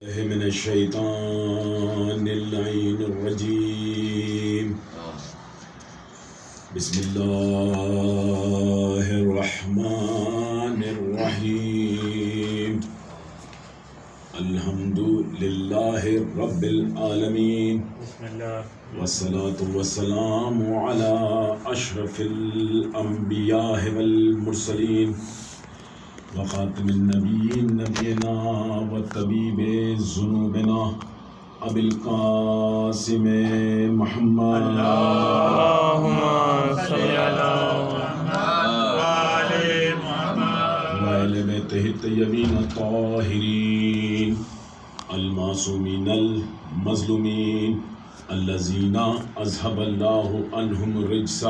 من الشیطان اللعین الرجیم بسم اللہ الرحمن الرحیم الحمد للہ رب العالمین والصلاة والسلام علی اشرف الانبیاء والمرسلین وخاتم النبیین نبینا وطبیب ذنوبنا ابی القاسم محمد اللہم صلی علی محمد وآل بیتہ الطیبین الطاہرین المعصومین المظلومین الذین اذھب اللہ عنہم الرجس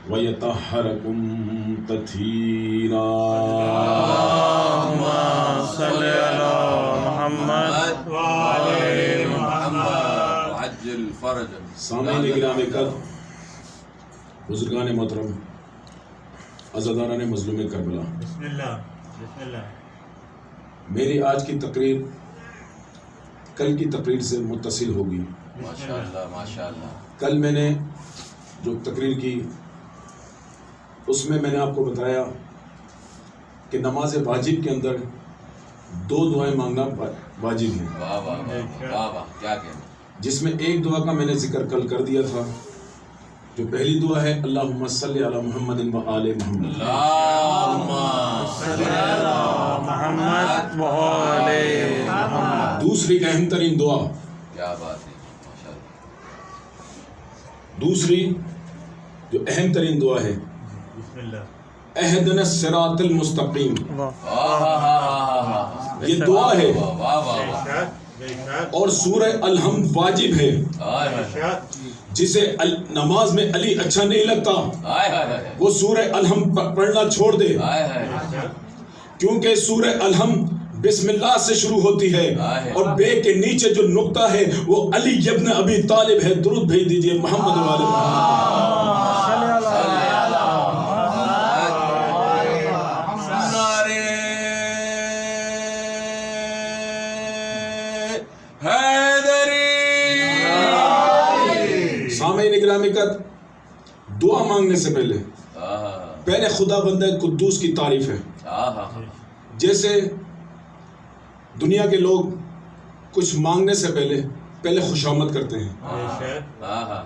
وَيَطَهَّرَكُمْ تَطْهِيرًا اللہم صلی علی محمد وآل محمد وعجل فرجا. سامعین گرامی قدر، بزرگان محترم، عزاداران مظلوم کربلا، بسم اللہ بسم اللہ. میری آج کی تقریر کل کی تقریر سے متصل ہوگی. ماشاءاللہ ماشاءاللہ. کل میں نے جو تقریر کی اس میں نے آپ کو بتایا کہ نماز واجب کے اندر دو دعائیں مانگنا واجب ہے، واہ واہ واہ واہ واہ، کیا کہنا. جس میں ایک دعا کا میں نے ذکر کل کر دیا تھا. جو پہلی دعا ہے اللہم صلی علی محمد و آل محمد، اللہم صلی علی محمد وآل محمد. دوسری اہم ترین دعا، کیا بات ہے ماشاءاللہ. دوسری جو اہم ترین دعا ہے بسم اللہ. اہدنا الصراط المستقیم. واہ یہ دعا ہے واہ واہ واہ. اور سورہ الحمد واجب ہے. جسے نماز میں علی اچھا نہیں لگتا وہ سورہ الحمد پڑھنا چھوڑ دے، کیونکہ سورہ الحمد بسم اللہ سے شروع ہوتی ہے اور بے کے نیچے جو نقطہ ہے وہ علی ابن ابی طالب ہے. درود بھیج دیجئے محمد والے سامعین گرامی قدر، دعا مانگنے سے پہلے خدا بندہ قدوس کی تعریف ہے. جیسے دنیا کے لوگ کچھ مانگنے سے پہلے خوشامد کرتے ہیں،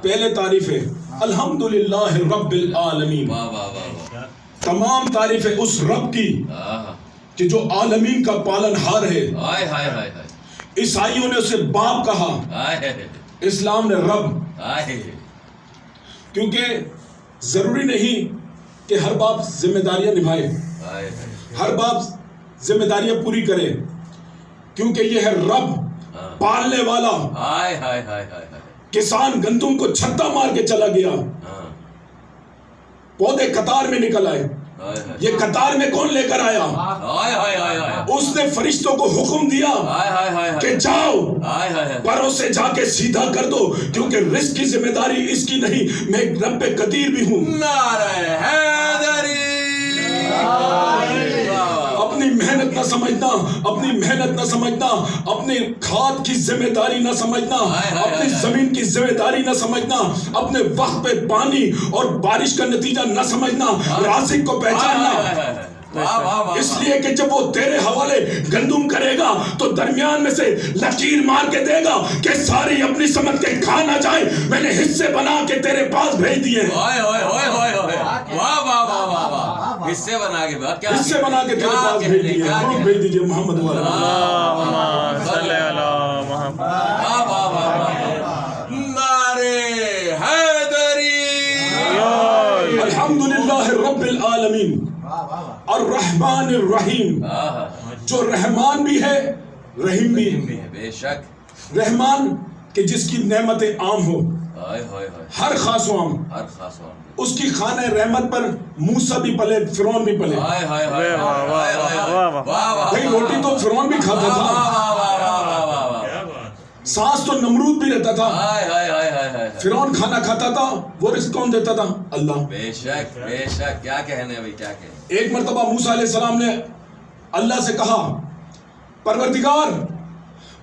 پہلے تعریف ہے الحمدللہ رب العالمین. تمام تعریف ہے اس رب کی کہ جو عالمین کا پالن ہار ہے. عیسائیوں نے اسے باپ کہا، اسلام نے رب. کیونکہ ضروری نہیں کہ ہر باپ ذمہ داریاں نبھائے، ہر باپ ذمہ داریاں پوری کرے، کیونکہ یہ ہے رب پالنے والا. کسان گندم کو چھتا مار کے چلا گیا، پودے قطار میں نکل آئے. یہ قطار میں کون لے کر آیا؟ اس نے فرشتوں کو حکم دیا کہ جاؤ پروں سے جا کے سیدھا کر دو، کیونکہ رزق کی ذمہ داری اس کی نہیں، میں رب قدیر بھی ہوں. اپنی محنت نہ سمجھنا، اپنی محنت نہ سمجھنا، اپنی کھاد کی ذمہ داری نہ سمجھنا، اپنی زمین کی ذمہ داری نہ سمجھنا، اپنے وقت پہ پانی اور بارش کا نتیجہ نہ سمجھنا، رازق کو پہچاننا. اس لیے کہ جب وہ تیرے حوالے گندم کرے گا تو درمیان میں سے لکیر مار کے دے گا کہ ساری اپنی سمجھ کے کھا نہ جائے، میں نے حصے بنا کے تیرے پاس بھیج دیے. حصے بنا کے حصے بنا کے تیرے پاس بھیج دیے. بھیج دیجیے محمد والا. اللہم صلی علی محمد. الحمدللہ رب العالمین الرحمن الرحیم. جو رحمان بھی ہے رحیم بھی ہے. بے شک. رحمان کہ جس کی نعمتیں عام ہو، ہر خاص و عام. اس کی خانہ رحمت پر موسیٰ بھی پلے، فرعون بھی پلے. بھئی روٹی تو فرعون بھی کھاتا تھا، سانس تو نمرود بھی رہتا تھا. فرعون کھانا کھاتا تھا، وہ رزق کون دیتا تھا؟ اللہ. بے شک بے شک. کیا کہنے بھائی، کیا کہنے. ایک مرتبہ موسیٰ علیہ السلام نے اللہ سے کہا پروردگار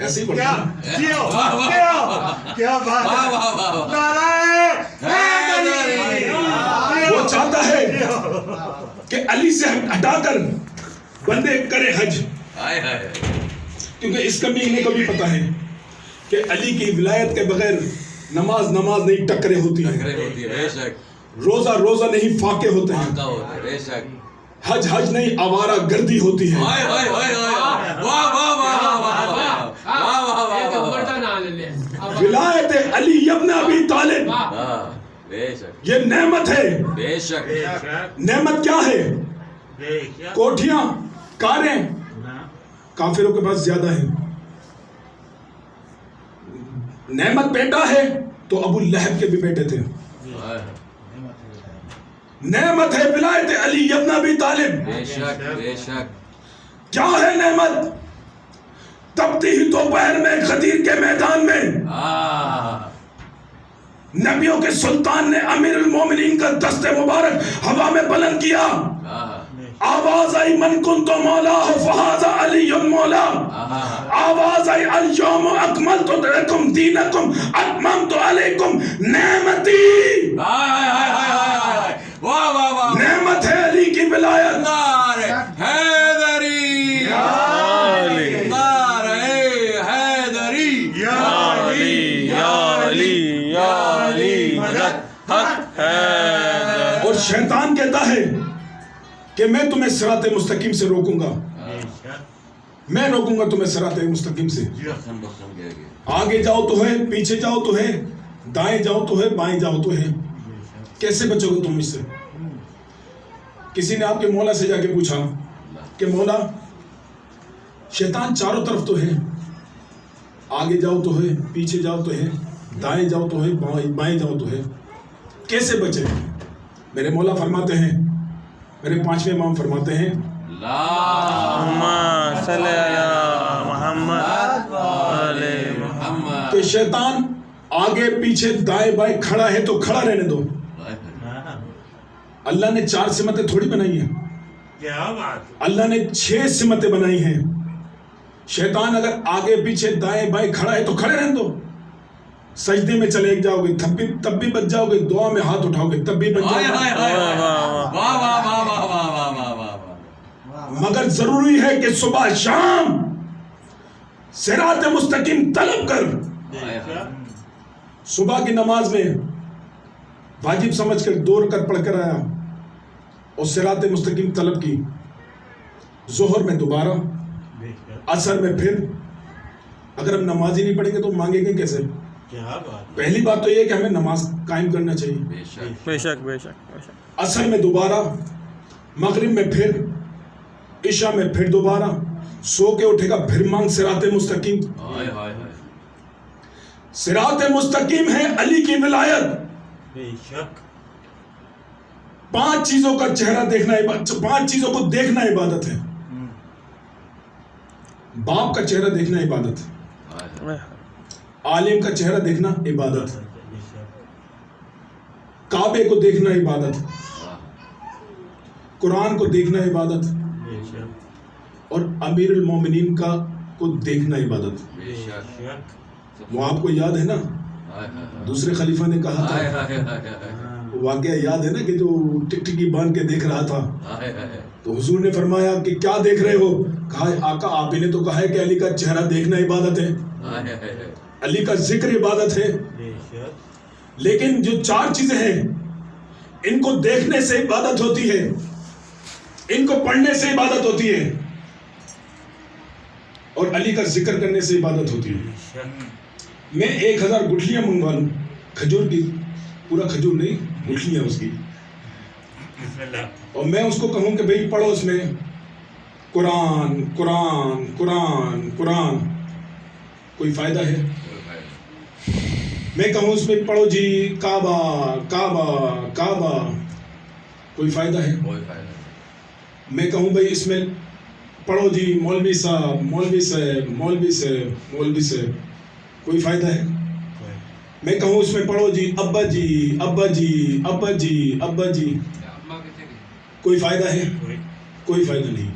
ایسے ہی پڑھتا ہے. کیا بات واہ واہ واہ وہ چاہتا ہے کہ علی سے ہٹا کر بندے کرے حج, ہائے ہائے کیونکہ اس کمینے کو بھی پتا ہے کہ علی کی ولایت کے بغیر نماز نہیں ٹکرے ہوتی ہیں, ہوتی ہے بے شک روزہ نہیں فاقے ہوتے ہیں, آقا ہوتا ہے بے شک حج نہیں آوارہ گردی ہوتی ہے. ہائے ہائے ہائے ہائے واہ واہ واہ واہ واہ ولایت علی ابن ابی طالب بے شک یہ نعمت ہے. بے شک نعمت کیا ہے؟ کوٹھیاں کاریں کافروں کے پاس زیادہ ہیں. نعمت بیٹا ہے تو ابو لہب کے بھی بیٹے تھے. نعمت ہے ولایت علی ابن ابی طالب. بے شک بے شک کیا ہے نعمت؟ تپتی ہی دوپہر میں غدیر کے میدان میں نبیوں کے سلطان نے امیر المومنین کا دست مبارک ہوا میں بلند کیا. آواز آئی من کنت مولا فہذا علی مولا. آواز آئی الیوم اکملت لکم دینکم اتممت علیکم نعمتی. واہ واہ واہ نعمت ہے علی کی ولایت. نعرہ حیدری نعرہ حیدری یا علی یا علی یا علی مدد حق حیدر. اور شیطان کہتا ہے کہ میں تمہیں صراط مستقیم سے روکوں گا, میں روکوں گا تمہیں صراط مستقیم سے. آگے جاؤ تو ہے, پیچھے جاؤ تو ہے, دائیں جاؤ تو ہے, بائیں جاؤ تو ہے. کیسے بچو گے تم اس سے؟ کسی نے آپ کے مولا سے جا کے پوچھا کہ مولا شیطان چاروں طرف تو ہے, آگے جاؤ تو ہے, پیچھے جاؤ تو ہے, دائیں جاؤ تو ہے, بائیں جاؤ تو ہے, کیسے بچے؟ میرے مولا فرماتے ہیں, میرے پانچویں امام فرماتے ہیں اللہم صلی علی محمد علی محمد. کہ شیطان آگے پیچھے دائیں بائیں کھڑا ہے تو کھڑا رہنے دو. اللہ نے 4 سمتیں تھوڑی بنائی ہیں, اللہ نے 6 سمتیں بنائی ہیں. شیطان اگر آگے پیچھے دائیں بائیں کھڑا ہے تو کھڑے رہنے دو. سجدے میں چلے جاؤ گے تب بھی بچ جاؤ گے, دعا میں ہاتھ اٹھاؤ گے تب بھی بچ جاؤ گے. مگر ضروری ہے کہ صبح شام صراط مستقیم طلب کر. صبح کی نماز میں واجب سمجھ کر 2 رکعت پڑھ کر آیا اور صراط مستقیم طلب کی. ظہر میں دوبارہ, عصر میں پھر. اگر ہم نماز ہی نہیں پڑھیں گے تو مانگیں گے کیسے؟ پہلی بات تو یہ ہے کہ ہمیں نماز قائم کرنا چاہیے. بے شک بے شک بے شک. عصر میں دوبارہ, مغرب میں پھر, عشاء میں پھر دوبارہ. سو کے اٹھے گا پھر مانگ صراط مستقیم. صراط مستقیم ہے علی کی ولایت. 5 چیزوں کا چہرہ دیکھنا, 5 چیزوں کو دیکھنا عبادت ہے. باپ کا چہرہ دیکھنا عبادت ہے, عالم کا چہرہ دیکھنا عبادت ہے, کعبے کو دیکھنا عبادت, قرآن کو دیکھنا عبادت, اور امیر المومنین کو دیکھنا عبادت. وہ آپ کو یاد ہے نا, دوسرے خلیفہ نے کہا تھا, واقعہ یاد ہے نا کہ جو ٹکٹکی باندھ کے دیکھ رہا تھا تو حضور نے فرمایا کہ کیا دیکھ رہے ہو؟ کہا آقا آپ نے تو کہا ہے کہ علی کا چہرہ دیکھنا عبادت ہے, علی کا ذکر عبادت ہے. لیکن جو 4 چیزیں ہیں ان کو دیکھنے سے عبادت ہوتی ہے, ان کو پڑھنے سے عبادت ہوتی ہے, اور علی کا ذکر کرنے سے عبادت ہوتی ہے. میں 1000 گٹھلیاں منگوا لوں کھجور کی, پورا کھجور نہیں, گٹھلیاں اس کی, اور میں اس کو کہوں کہ بھئی پڑھو اس میں قرآن قرآن قرآن قرآن, کوئی فائدہ ہے؟ میں کہوں اس میں پڑھو جی کعبہ کعبہ کعبہ, کوئی فائدہ ہے؟ میں کہوں بھئی اس میں پڑھو جی مولوی صاحب مولوی صاحب مولوی صاحب مولوی صاحب, کوئی فائدہ ہے؟ میں کہوں اس میں پڑھو جی ابا جی ابا جی ابا جی ابا جی, کوئی فائدہ ہے؟ کوئی فائدہ نہیں.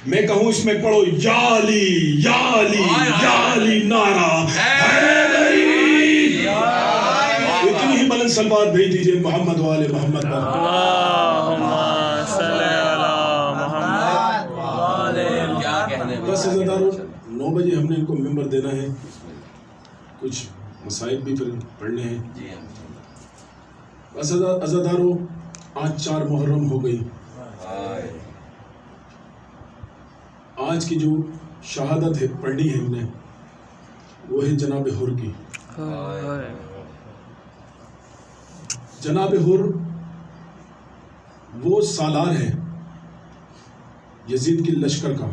میں کہوں اس میں پڑھو یا علی یا علی یا علی نعرہ حیدری. اتنی ہی بلند صلوات بھیج دیجئے محمد والے محمد پر. اللہم صلی علی محمد. بس عزادارو 9 بجے ہم نے ان کو ممبر دینا ہے. کچھ مسائل بھی پھر پڑھنے ہیں. بس عزادارو آج 4 محرم ہو گئی. آج کی جو شہادت ہے پڑھنی ہے ہم نے وہ ہے جناب حر کی. جناب حر وہ سالار ہے یزید کی لشکر کا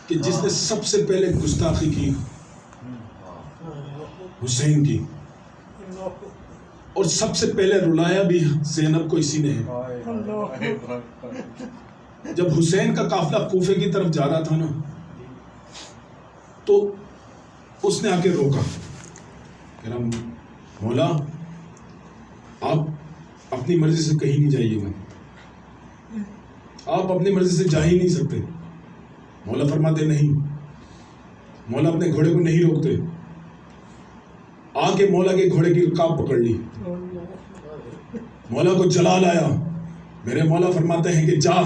کہ جس نے سب سے پہلے گستاخی کی حسین کی اور سب سے پہلے رلایا بھی زینب کو اسی نے ہے. جب حسین کا قافلہ کوفے کی طرف جا رہا تھا نا تو اس نے آ کے روکا کہ مولا آپ اپنی مرضی سے کہیں نہیں جائیے گا. آپ اپنی مرضی سے جا ہی نہیں سکتے. مولا فرماتے نہیں. مولا اپنے گھوڑے کو نہیں روکتے. آ کے مولا کے گھوڑے کی رکاب پکڑ لی. مولا کو جلال آیا. میرے مولا فرماتے ہیں کہ جا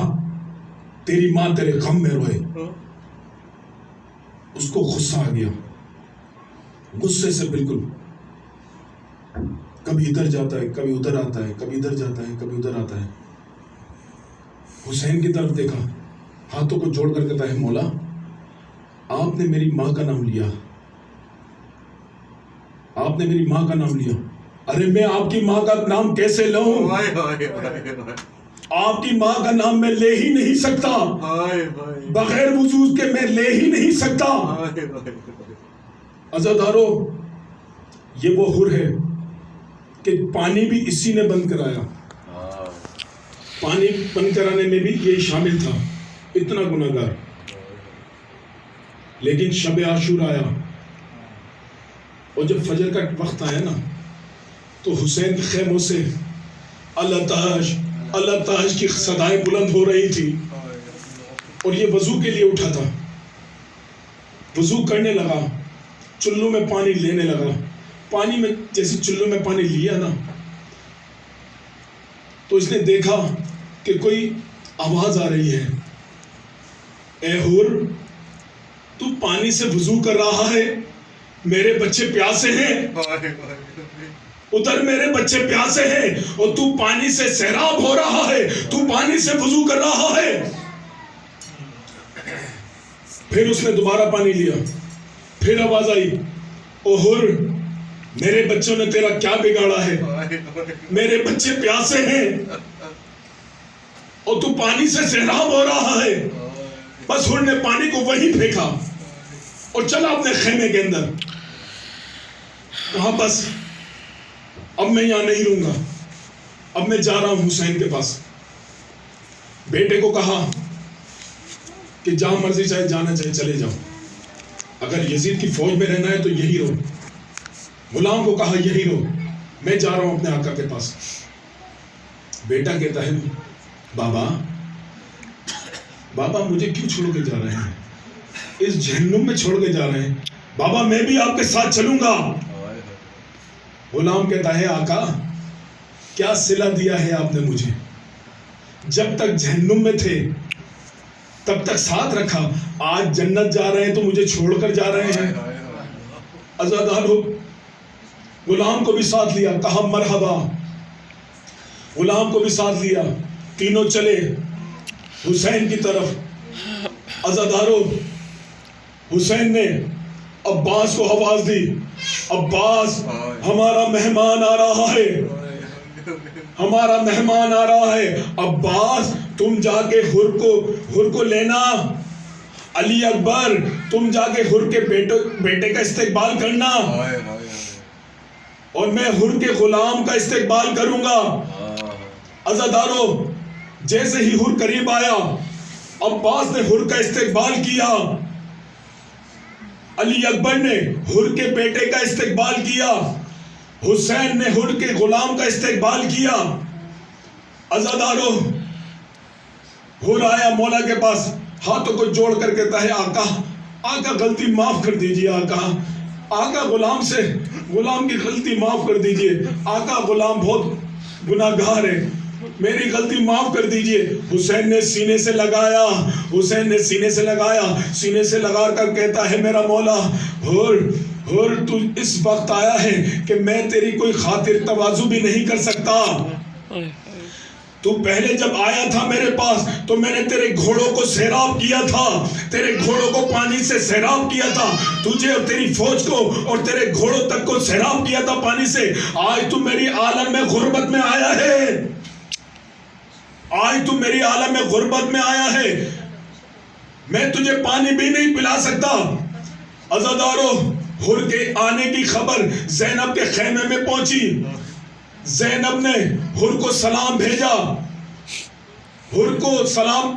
تیری ماں تیرے غم میں روئے. اس کو غصہ آ گیا. غصے سے بالکل کبھی ادھر جاتا ہے کبھی ادھر آتا ہے کبھی ادھر جاتا ہے کبھی ادھر آتا ہے. حسین کی طرف دیکھا ہاتھوں کو جوڑ کر کہتا ہے مولا آپ نے میری ماں کا نام لیا. آپ نے میری ماں کا نام لیا. ارے میں آپ کی ماں کا نام کیسے لوں؟ آپ کی ماں کا نام میں لے ہی نہیں سکتا. بغیر وضو کے میں لے ہی نہیں سکتا. عزادارو یہ وہ حر ہے کہ پانی بھی اسی نے بند کرایا. پانی بند کرانے میں بھی یہ شامل تھا. اتنا گناہگار. لیکن شب عاشور آیا اور جب فجر کا وقت آیا نا تو حسین کے خیموں سے اللہ تاج کی صدائیں بلند ہو رہی تھی اور یہ وضو کے لیے اٹھا تھا. وضو کرنے لگا. چلو میں پانی لینے لگا. پانی میں جیسے چلو میں پانی لیا نا تو اس نے دیکھا کہ کوئی آواز آ رہی ہے. اے حر تو پانی سے وضو کر رہا ہے. میرے بچے پیاسے ہیں. ادھر میرے بچے پیاسے ہیں اور تو پانی سے سیراب ہو رہا ہے. تو پانی سے وضو کر رہا ہے. پھر اس نے دوبارہ پانی لیا. پھر آواز آئی او حر میرے بچوں نے تیرا کیا بگاڑا ہے. میرے بچے پیاسے ہیں اور تو پانی سے سیراب ہو رہا ہے. بس حر نے پانی کو وہیں پھینکا اور چلا اپنے خیمے کے اندر. کہا بس اب میں یہاں نہیں رہوں گا. اب میں جا رہا ہوں حسین کے پاس. بیٹے کو کہا کہ جہاں مرضی چاہے جانا چاہے چلے جاؤ. اگر یزید کی فوج میں رہنا ہے تو یہی رہو. غلام کو کہا یہی رہو. میں جا رہا ہوں اپنے آقا کے پاس. بیٹا کہتا ہے بابا مجھے کیوں چھوڑ کے جا رہے ہیں؟ اس جہنم میں چھوڑ کے جا رہے ہیں. بابا میں بھی آپ کے ساتھ چلوں گا. غلام کہتا ہے آقا کیا صلہ دیا ہے آپ نے مجھے؟ جب تک جہنم میں تھے تب تک ساتھ رکھا. آج جنت جا رہے ہیں تو مجھے چھوڑ کر جا رہے ہیں. عزادارو غلام کو بھی ساتھ لیا. کہا مرحبا. غلام کو بھی ساتھ لیا. تینوں چلے حسین کی طرف. عزادارو حسین نے عباس کو آواز دی. عباس ہمارا مہمان آ رہا ہے. ہمارا مہمان آ رہا ہے. عباس تم جا کے حر کو لینا. علی اکبر تم جا کے حر کے بیٹے کا استقبال کرنا اور میں حر کے غلام کا استقبال کروں گا. عزادارو جیسے ہی حر قریب آیا عباس نے حر کا استقبال کیا. علی اکبر نے حر کے بیٹے کا استقبال کیا. حسین نے حر کے غلام کا استقبال کیا. عزادارو حر آیا مولا کے پاس. ہاتھوں کو جوڑ کر کہتا ہے آقا آقا غلطی معاف کر دیجئے آقا آقا غلام کی غلطی معاف کر دیجئے آقا غلام بہت گناہگار ہے میری غلطی معاف کر دیجئے حسین نے سینے سے لگایا سینے سے لگا کر کہتا ہے میرا مولا اور تو اس وقت آیا ہے کہ میں تیری کوئی خاطر تواضع بھی نہیں کر سکتا تو پہلے جب آیا تھا میرے پاس تو میں نے تیرے گھوڑوں کو سیراب کیا تھا تیرے گھوڑوں کو پانی سے سیراب کیا تھا تجھے اور تیری فوج کو اور تیرے گھوڑوں تک کو سیراب کیا تھا پانی سے آج تو میری عالم میں غربت میں آیا ہے میں تجھے پانی بھی نہیں پلا سکتا عزادارو حر کے آنے کی خبر زینب کے خیمے میں پہنچی زینب نے حر کو سلام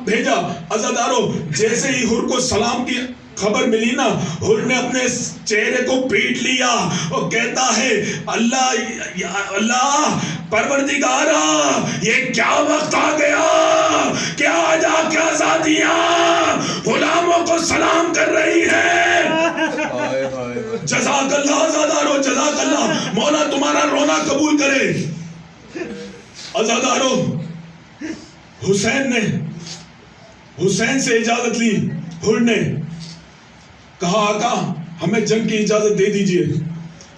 بھیجا عزادارو جیسے ہی حر کو سلام کی خبر ملی نا حر نے اپنے چہرے کو پیٹ لیا اور کہتا ہے اللہ پروردگارا یہ کیا وقت آ گیا کہ آج آ کے آزادیاں غلاموں کو سلام کر رہی ہے جزاک اللہ عزادارو جزاک اللہ مولا تمہارا رونا قبول کرے عزادارو حسین سے اجازت لی حر نے کہا آقا ہمیں جنگ کی اجازت دے دیجئے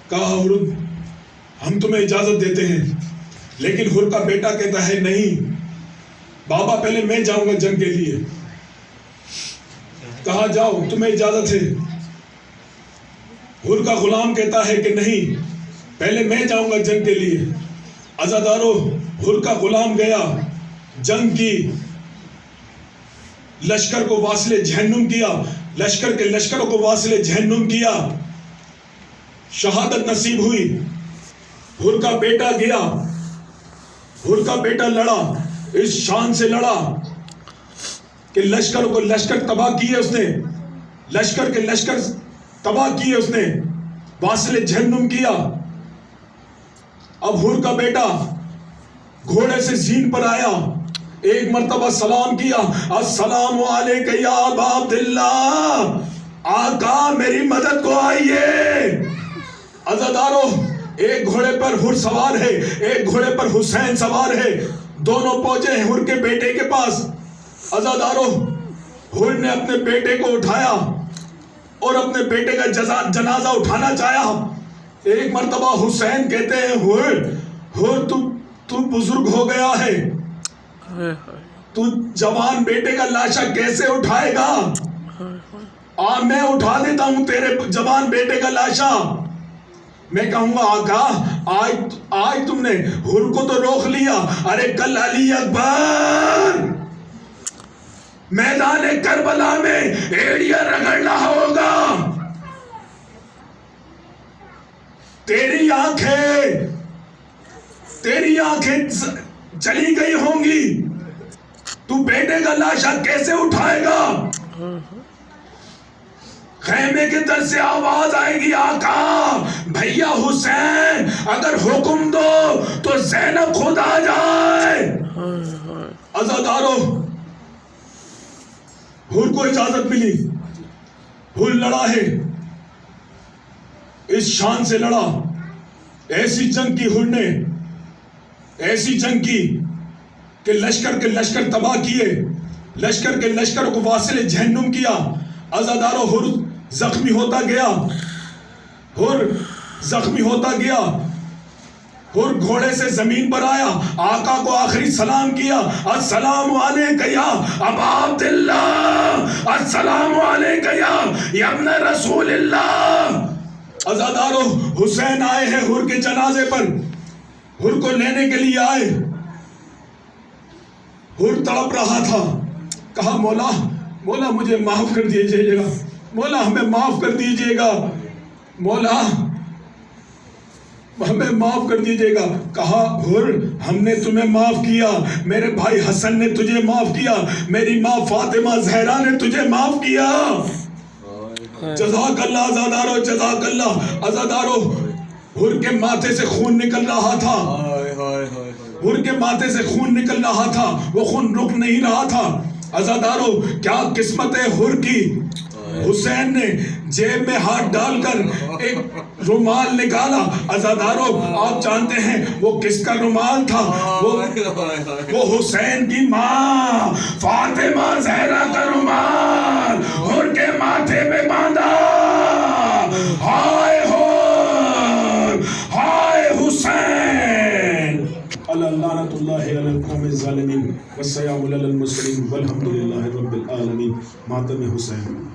کہا حر ہم تمہیں اجازت دیتے ہیں لیکن حر کا بیٹا کہتا ہے نہیں بابا پہلے میں جاؤں گا جنگ کے لیے کہا جاؤ تمہیں اجازت ہے حر کا غلام کہتا ہے کہ نہیں پہلے میں جاؤں گا جنگ کے لیے عزادارو حر کا غلام گیا جنگ کی لشکر کو واصل جہنم کیا لشکروں کو واصل جہنم کیا شہادت نصیب ہوئی حر کا بیٹا گیا حر کا بیٹا لڑا اس شان سے لڑا کہ لشکر تباہ کیے اس نے لشکر تباہ کیے اس نے واصل جہنم کیا اب حر کا بیٹا گھوڑے سے زین پر آیا ایک مرتبہ سلام کیا السلام علیکہ یا ابا عبداللہ آقا میری مدد کو آئیے عزادارو ایک گھوڑے پر حر سوار ہے ایک گھوڑے پر حسین سوار ہے دونوں پہنچے ہیں حر کے بیٹے کے پاس عزادارو حر نے اپنے بیٹے کو اٹھایا اور اپنے بیٹے کا جنازہ اٹھانا چاہیا ایک مرتبہ حسین کہتے ہیں حر تو بزرگ ہو گیا ہے تو جوان بیٹے کا لاشا کیسے اٹھائے گا میں اٹھا دیتا ہوں تیرے جوان بیٹے کا لاشا میں کہوں گا آقا آج تم نے حر کو تو روک لیا ارے کل علی اکبر میدان کربلا میں ایڑیاں رگڑنا ہوگا تیری آنکھیں چلی گئی ہوں گی تو بیٹے کا لاشا کیسے اٹھائے گا خیمے کے در سے آواز آئے گی آقا بھیا حسین اگر حکم دو تو زینب خود آ جائے عزادارو حر کو اجازت ملی حر لڑا ہے اس شان سے لڑا ایسی جنگ کی حر نے ایسی جنگ کی کہ لشکر تباہ کیے لشکر کو واصل جہنم کیا عزادارو حر زخمی ہوتا گیا حر گھوڑے سے زمین پر آیا آقا کو آخری سلام کیا السلام علیکہ یا ابا عبداللہ السلام علیکہ یا ابن رسول اللہ عزادارو حسین آئے ہیں حر کے جنازے پر حر کو لینے کے لیے آئے حر تڑپ رہا تھا کہا مولا مجھے معاف کر دیجئے گا مولا ہمیں معاف کر دیجئے گا مولا ہمیں معاف کر دیجئے گا کہا حر ہم نے تمہیں معاف کیا میرے بھائی حسن نے تجھے معاف کیا میری ماں فاطمہ زہرا نے تجھے معاف کیا جزاک اللہ عزادارو جزاک اللہ عزادارو حر کے ماتھے سے خون نکل رہا تھا حر کے ماتھے سے خون نکل رہا تھا وہ خون رک نہیں رہا تھا عزادارو کیا قسمت ہے حر کی. حسین نے جیب میں ہاتھ ڈال کر ایک رومال نکالا. عزادارو آپ جانتے ہیں وہ کس کا رومال تھا؟ وہ حسین کی ماں فاطمہ زہرا کا رومال حر کے ماتھے پہ باندھا. ہائے حر، ہائے حسین. لعنت اللہ علی القوم الظالمین والسلام علی المرسلین والحمد للہ رب العالمین. ماتم حسین.